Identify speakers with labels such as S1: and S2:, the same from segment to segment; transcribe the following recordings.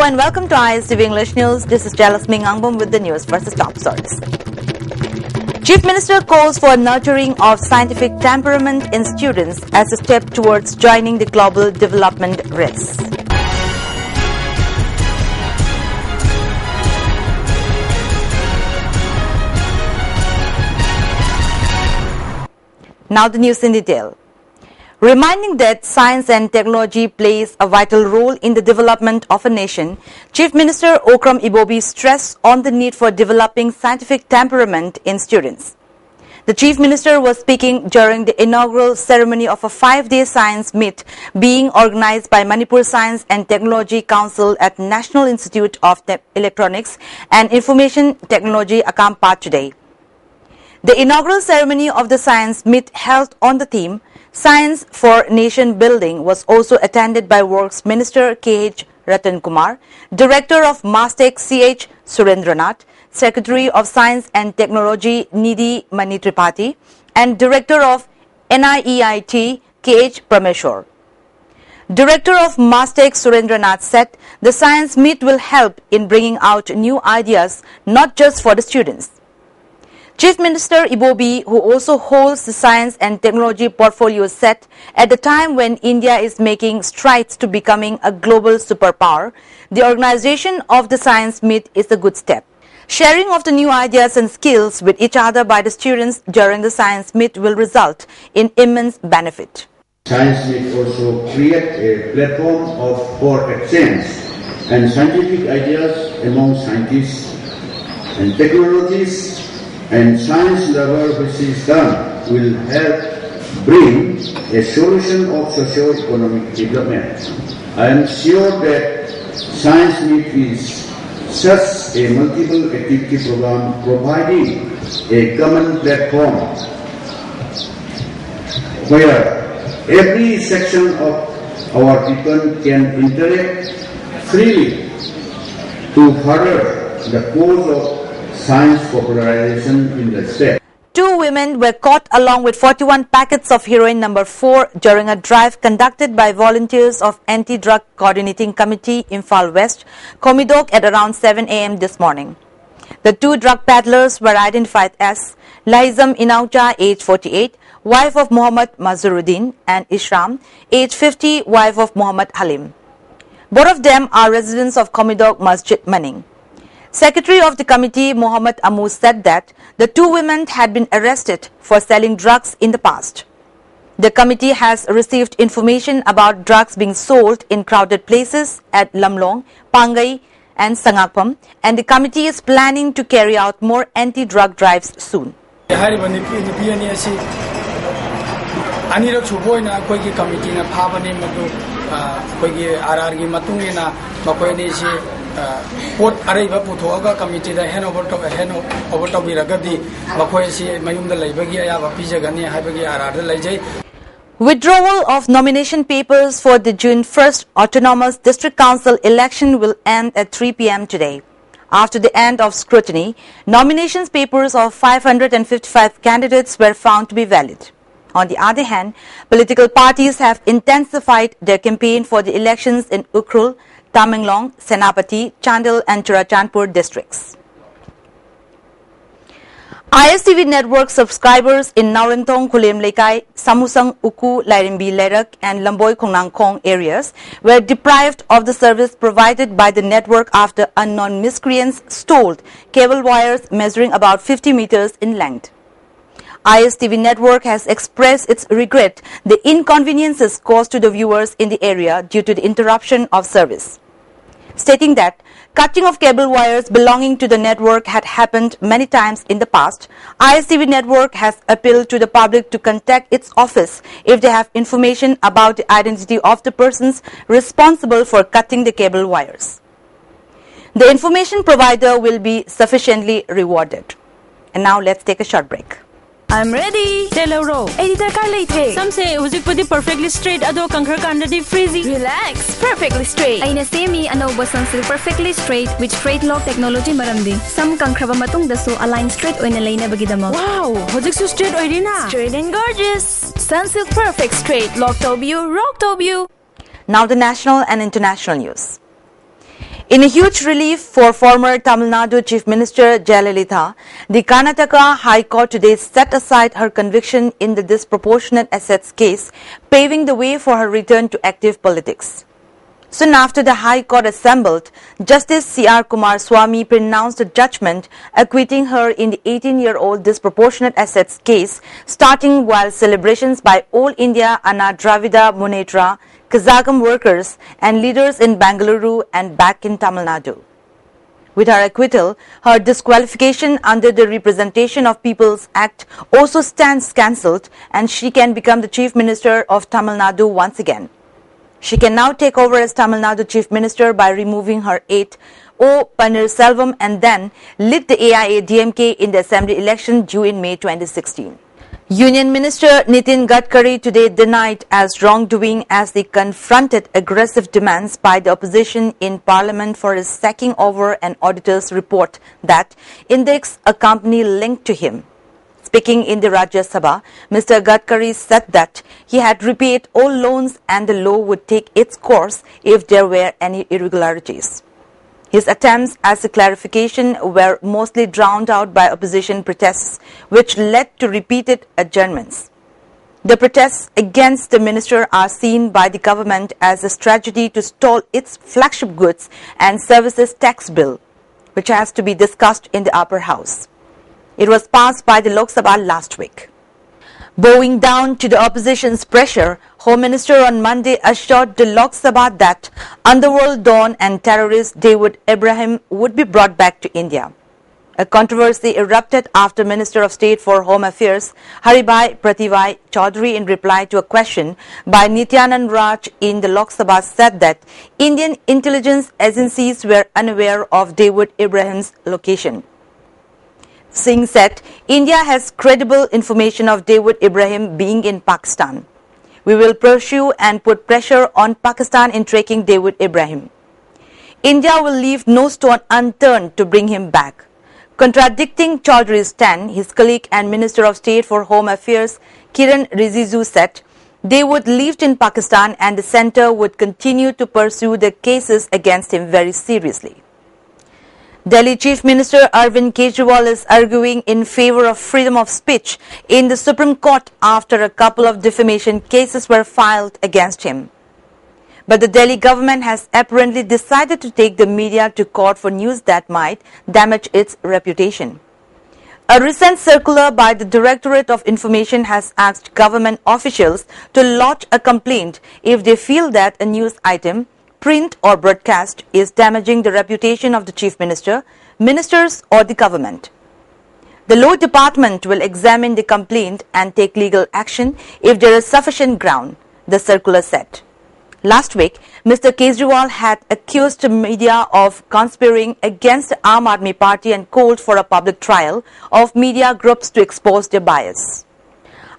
S1: and welcome to ISTV English News. This is Jalasming Angbom with the news versus top stories. Chief Minister calls for nurturing of scientific temperament in students as a step towards joining the global development race. Now the news in detail. Reminding that science and technology plays a vital role in the development of a nation, Chief Minister Okram Ibobi stressed on the need for developing scientific temperament in students. The Chief Minister was speaking during the inaugural ceremony of a 5-day science meet being organized by Manipur Science and Technology Council at National Institute of Electronics and Information Technology, Akampat today. The inaugural ceremony of the science meet held on the theme Science for Nation Building was also attended by Works Minister K.H. Ratan Kumar, Director of Mastec C.H. Surendranath, Secretary of Science and Technology Nidhi Mani Tripathi, and Director of NIEIT K.H. Prameshwar. Director of Mastec Surendranath said the science meet will help in bringing out new ideas not just for the students. Chief Minister Ibobi, who also holds the science and technology portfolio, said at the time when India is making strides to becoming a global superpower, the organization of the science meet is a good step. Sharing of the new ideas and skills with each other by the students during the science meet will result in immense benefit.
S2: Science meet also create a platform for exchange and scientific ideas among scientists and technologists and science lovers, which is done, will help bring a solution of socio-economic development. I am sure that Science Meet is such a multiple activity program providing a common platform where every section of our people can interact freely to further the cause of science popularization in the state.
S1: 2 women were caught along with 41 packets of heroin number 4 during a drive conducted by volunteers of Anti-Drug Coordinating Committee Imphal West, Komidok at around 7 a.m. this morning. The 2 drug peddlers were identified as Laizam Inauja, age 48, wife of Muhammad Mazuruddin, and Ishram, age 50, wife of Muhammad Halim. Both of them are residents of Komidok Masjid Maning. Secretary of the committee, Muhammad Amu, said that the 2 women had been arrested for selling drugs in the past. The committee has received information about drugs being sold in crowded places at Lamlong, Pangai and Sangakpam, and the committee is planning to carry out more anti-drug drives soon.
S3: Pot araiba puthoga committee da henover to biragadi makoi si mayum da laibagi ayaba pijagani haibagi arada laijai.
S1: Withdrawal of nomination papers for the June 1st Autonomous District Council election will end at 3 p.m. today. After the end of scrutiny, nominations papers of 555 candidates were found to be valid. On the other hand, political parties have intensified their campaign for the elections in Ukhrul, Tamenglong, Senapati, Chandil and Churachandpur districts. ISTV network subscribers in Naurantong, Kulem Lekai, Samusang Uku, Lairimbi Lerak and Lamboy Kongnangkong areas were deprived of the service provided by the network after unknown miscreants stole cable wires measuring about 50 meters in length. ISTV network has expressed its regret the inconveniences caused to the viewers in the area due to the interruption of service, stating that cutting of cable wires belonging to the network had happened many times in the past. ISTV network has appealed to the public to contact its office if they have information about the identity of the persons responsible for cutting the cable wires. The information provider will be sufficiently rewarded. And now let's take a short break.
S4: I'm ready.
S5: Teloro.
S4: Editor ka late.
S5: Some say hujik perfectly straight ado kankhar kandadi freezy.
S4: Relax. Perfectly straight.
S6: Aina semi anoba sunsil perfectly straight with straight lock technology maramdi. Some kankraba matung daso align straight oina laina bagidamo.
S5: Wow. Hujik su straight oirina.
S4: Straight and gorgeous. Sunsilk perfect straight. Lock tobu, rock tobu.
S1: Now the national and international news. In a huge relief for former Tamil Nadu Chief Minister Jayalalitha, the Karnataka High Court today set aside her conviction in the disproportionate assets case, paving the way for her return to active politics. Soon after the High Court assembled, Justice C.R. Kumaraswamy pronounced a judgment acquitting her in the 18-year-old disproportionate assets case, starting while celebrations by All India Anna Dravida Munnetra, Kazagam workers and leaders in Bengaluru and back in Tamil Nadu. With her acquittal, her disqualification under the Representation of People's Act also stands cancelled, and she can become the Chief Minister of Tamil Nadu once again. She can now take over as Tamil Nadu Chief Minister by removing her aide, O. Pannirselvam, and then lead the AIA-DMK in the Assembly election due in May 2016. Union Minister Nitin Gadkari today denied as wrongdoing as they confronted aggressive demands by the opposition in Parliament for his sacking over an auditor's report that indexed a company linked to him. Speaking in the Rajya Sabha, Mr. Gadkari said that he had repaid all loans and the law would take its course if there were any irregularities. His attempts at a clarification were mostly drowned out by opposition protests, which led to repeated adjournments. The protests against the minister are seen by the government as a strategy to stall its flagship goods and services tax bill, which has to be discussed in the upper house. It was passed by the Lok Sabha last week. Bowing down to the opposition's pressure, Home Minister on Monday assured the Lok Sabha that underworld don and terrorist Dawood Ibrahim would be brought back to India. A controversy erupted after Minister of State for Home Affairs Haribhai Prativai Chaudhary, in reply to a question by Nityanand Raj in the Lok Sabha, said that Indian intelligence agencies were unaware of Dawood Ibrahim's location. Singh said, India has credible information of Dawood Ibrahim being in Pakistan. We will pursue and put pressure on Pakistan in tracking Dawood Ibrahim. India will leave no stone unturned to bring him back. Contradicting Chaudhary's stand, his colleague and Minister of State for Home Affairs Kiran Rijiju said, Dawood lived in Pakistan and the centre would continue to pursue the cases against him very seriously. Delhi Chief Minister Arvind Kejriwal is arguing in favor of freedom of speech in the Supreme Court after a couple of defamation cases were filed against him. But the Delhi government has apparently decided to take the media to court for news that might damage its reputation. A recent circular by the Directorate of Information has asked government officials to lodge a complaint if they feel that a news item, print or broadcast, is damaging the reputation of the Chief Minister, ministers or the government. The Law Department will examine the complaint and take legal action if there is sufficient ground, the circular said. Last week, Mr. Kejriwal had accused the media of conspiring against the Aam Aadmi Party and called for a public trial of media groups to expose their bias.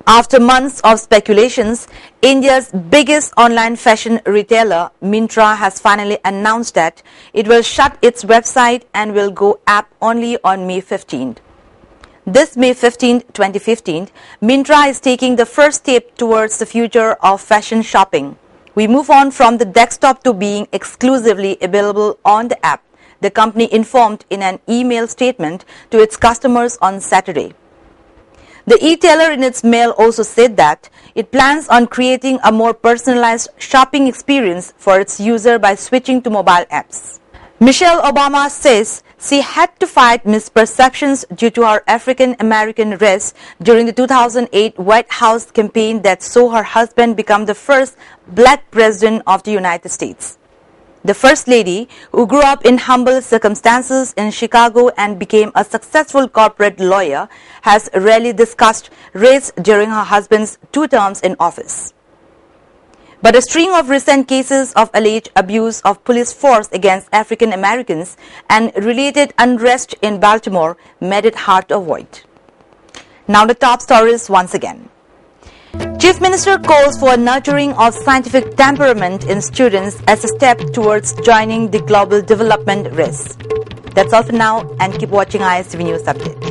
S1: After months of speculations, India's biggest online fashion retailer, Myntra, has finally announced that it will shut its website and will go app only on May 15th. This May 15, 2015, Myntra is taking the first step towards the future of fashion shopping. We move on from the desktop to being exclusively available on the app, the company informed in an email statement to its customers on Saturday. The e-tailer in its mail also said that it plans on creating a more personalized shopping experience for its user by switching to mobile apps. Michelle Obama says she had to fight misperceptions due to her African-American race during the 2008 White House campaign that saw her husband become the first black president of the United States. The First Lady, who grew up in humble circumstances in Chicago and became a successful corporate lawyer, has rarely discussed race during her husband's 2 terms in office. But a string of recent cases of alleged abuse of police force against African Americans and related unrest in Baltimore made it hard to avoid. Now the top stories once again. Chief Minister calls for nurturing of scientific temperament in students as a step towards joining the global development race. That's all for now, and keep watching ISTV News Update.